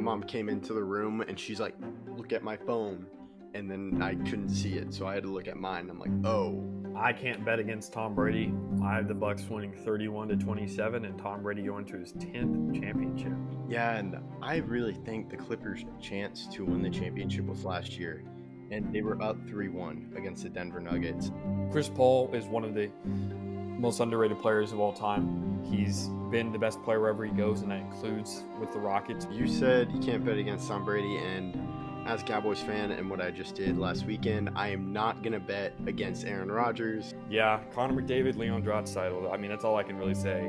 mom came into the room and she's like, look at my phone. And then I couldn't see it, so I had to look at mine. I'm like, oh. I can't bet against Tom Brady. I have the Bucks winning 31-27 and Tom Brady going to his 10th championship. Yeah, and I really think the Clippers' chance to win the championship was last year. And they were up 3-1 against the Denver Nuggets. Chris Paul is one of the most underrated players of all time. He's been the best player wherever he goes, and that includes with the Rockets. You said you can't bet against Tom Brady, and as a Cowboys fan and what I just did last weekend, I am not going to bet against Aaron Rodgers. Yeah, Connor McDavid, Leon Draisaitl. I mean, that's all I can really say.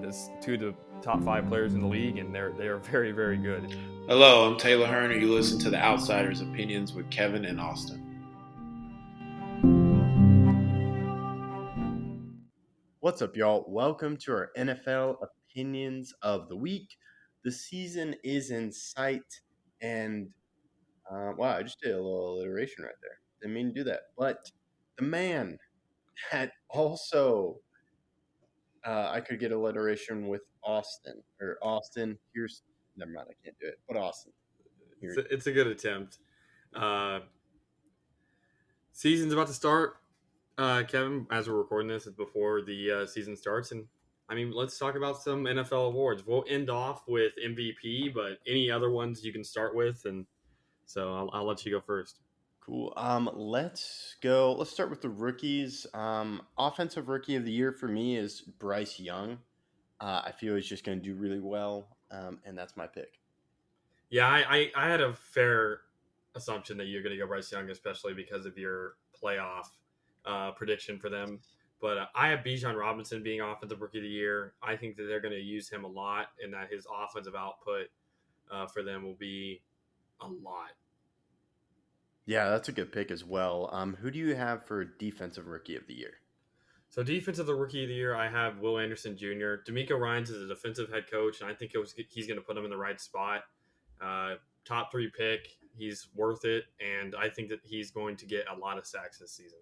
There's two of the top 5 players in the league, and they are very, very good. Hello, I'm Taylor Hearn, and you listen to The Outsiders' Opinions with Kevin and Austin. What's up, y'all? Welcome to our NFL Opinions of the Week. The season is in sight, and wow, I just did a little alliteration right there. Didn't mean to do that. But the man that also, I could get alliteration with Austin. Here's, never mind, I can't do it. But Austin. It's a good attempt. Season's about to start. Kevin, as we're recording this, it's before the season starts. And, I mean, let's talk about some NFL awards. We'll end off with MVP, but any other ones you can start with. And so I'll let you go first. Cool. Let's go. Let's start with the rookies. Offensive Rookie of the Year for me is Bryce Young. I feel he's just going to do really well, and that's my pick. Yeah, I had a fair assumption that you're going to go Bryce Young, especially because of your playoff prediction for them. But I have Bijan Robinson being Offensive Rookie of the Year. I think that they're going to use him a lot, and that his offensive output for them will be a lot. Yeah, that's a good pick as well. Who do you have for Defensive Rookie of the Year? So Defensive Rookie of the Year, I have Will Anderson Jr. D'Amico Ryans is a defensive head coach, and I think he's going to put him in the right spot. Top 3 pick. He's worth it, and I think that he's going to get a lot of sacks this season.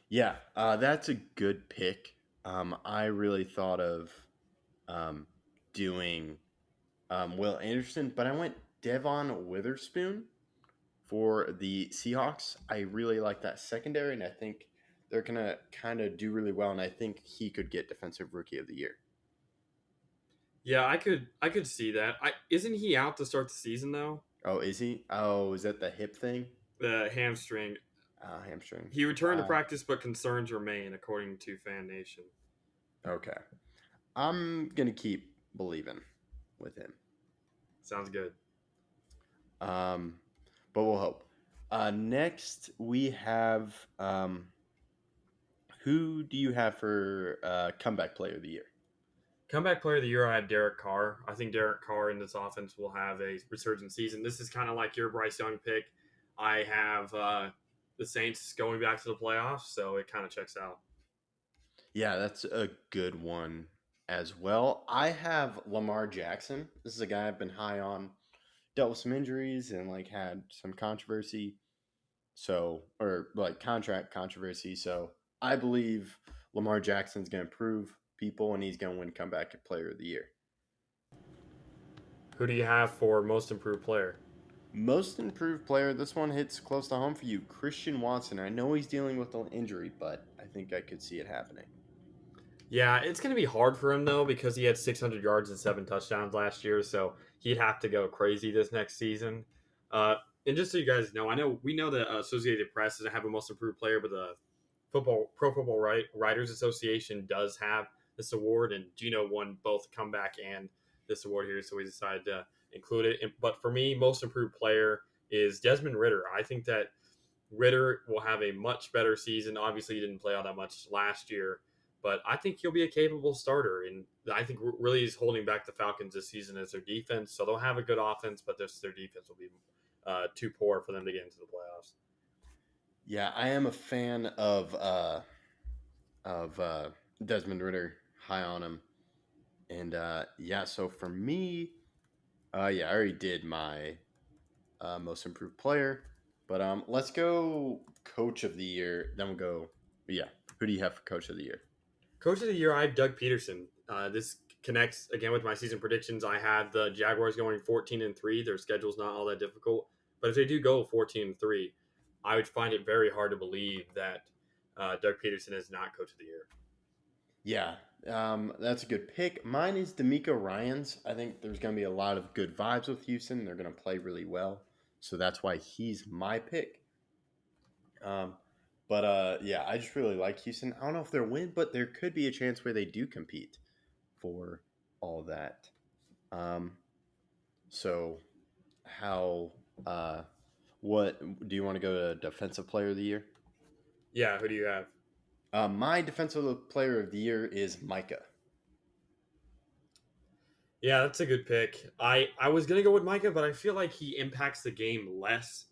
Yeah, that's a good pick. I really thought of doing Will Anderson, but I went Devon Witherspoon for the Seahawks. I really like that secondary, and I think they're going to kind of do really well, and I think he could get Defensive Rookie of the Year. Yeah, I could see that. Isn't he out to start the season, though? Oh, is he? Oh, is that the hip thing? The hamstring. Hamstring. He returned to practice, but concerns remain, according to Fan Nation. Okay. I'm going to keep believing with him. Sounds good. But we'll hope. Next, we have who do you have for Comeback Player of the Year? Comeback Player of the Year, I have Derek Carr. I think Derek Carr in this offense will have a resurgent season. This is kind of like your Bryce Young pick. I have the Saints going back to the playoffs, so it kind of checks out. Yeah, that's a good one as well. I have Lamar Jackson. This is a guy I've been high on. Dealt with some injuries and had some controversy. Contract controversy. So I believe Lamar Jackson's going to prove people, and he's going to win Comeback Player of the Year. Who do you have for Most Improved Player? Most Improved Player, this one hits close to home for you. Christian Watson. I know he's dealing with an injury, but I think I could see it happening. Yeah, it's going to be hard for him, though, because he had 600 yards and 7 touchdowns last year, so he'd have to go crazy this next season. And just so you guys know, we know the Associated Press doesn't have a Most Improved Player, but the Pro Football Writers Association does have this award, and Gino won both comeback and this award here, so we decided to include it. But for me, Most Improved Player is Desmond Ridder. I think that Ridder will have a much better season. Obviously, he didn't play all that much last year, but I think he'll be a capable starter. And I think really is holding back the Falcons this season as their defense. So they'll have a good offense, but their defense will be too poor for them to get into the playoffs. Yeah, I am a fan of Desmond Ridder, high on him. And so for me, I already did my Most Improved Player. But let's go Coach of the Year. Then we'll go, who do you have for Coach of the Year? Coach of the Year, I have Doug Peterson. This connects again with my season predictions. I had the Jaguars going 14-3. Their schedule's not all that difficult, but if they do go 14-3, I would find it very hard to believe that Doug Peterson is not coach of the year. Yeah, that's a good pick. Mine is D'Amico Ryans. I think there's going to be a lot of good vibes with Houston. They're going to play really well, so that's why he's my pick. Yeah, I just really like Houston. I don't know if they'll win, but there could be a chance where they do compete for all that. So how what do you want to go to defensive player of the year? Yeah, who do you have? My defensive player of the year is Micah. Yeah, that's a good pick. I was gonna go with Micah, but I feel like he impacts the game less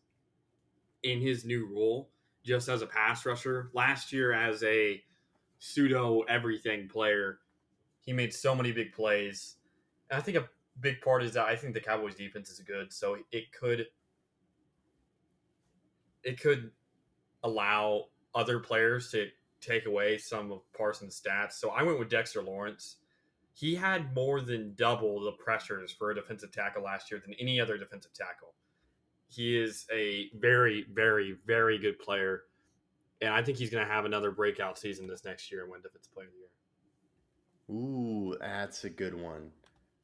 in his new role just as a pass rusher. Last year as a pseudo everything player, he made so many big plays. And I think a big part is that I think the Cowboys defense is good, so it could allow other players to take away some of Parsons' stats. So I went with Dexter Lawrence. He had more than double the pressures for a defensive tackle last year than any other defensive tackle. He is a very, very, very good player, and I think he's going to have another breakout season this next year and win Defensive Player of the Year. Ooh, that's a good one.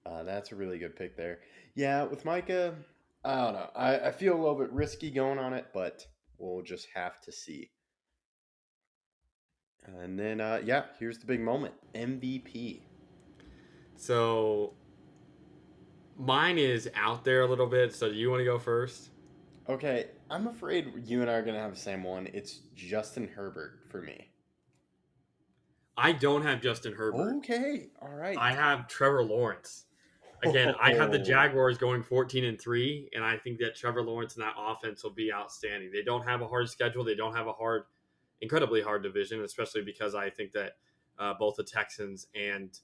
That's a really good pick there. Yeah, with Micah, I don't know. I feel a little bit risky going on it, but we'll just have to see. And then, here's the big moment. MVP. So mine is out there a little bit. So do you want to go first? Okay, I'm afraid you and I are going to have the same one. It's Justin Herbert for me. I don't have Justin Herbert. Okay, all right. I have Trevor Lawrence. Again, I have the Jaguars going 14-3, and I think that Trevor Lawrence and that offense will be outstanding. They don't have a hard schedule. They don't have a incredibly hard division, especially because I think that both the Texans and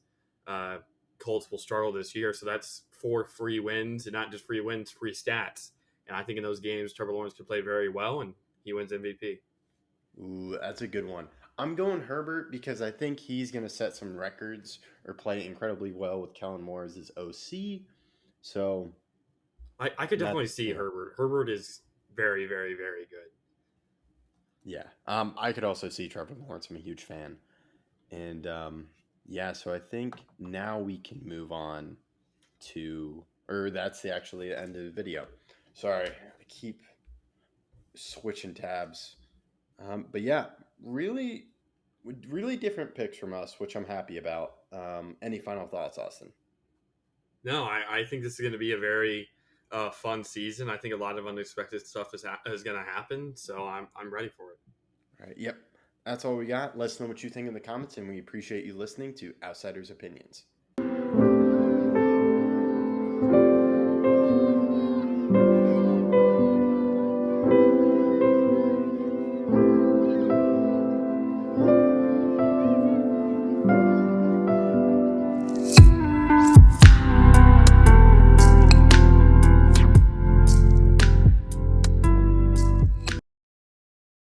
Colts will struggle this year. So that's 4 free wins, and not just free wins, free stats. And I think in those games, Trevor Lawrence could play very well, and he wins MVP. Ooh, that's a good one. I'm going Herbert because I think he's going to set some records or play incredibly well with Kellen Moore as his OC. So I could definitely see Herbert. Herbert is very, very, very good. Yeah. I could also see Trevor Lawrence. I'm a huge fan. And so I think now we can move on to, or that's actually the end of the video. Sorry, I keep switching tabs. But yeah, really different picks from us, which I'm happy about. Any final thoughts, Austin? No, I think this is going to be a very fun season. I think a lot of unexpected stuff is going to happen, so I'm ready for it. All right. Yep. That's all we got. Let us know what you think in the comments, and we appreciate you listening to Outsiders Opinions.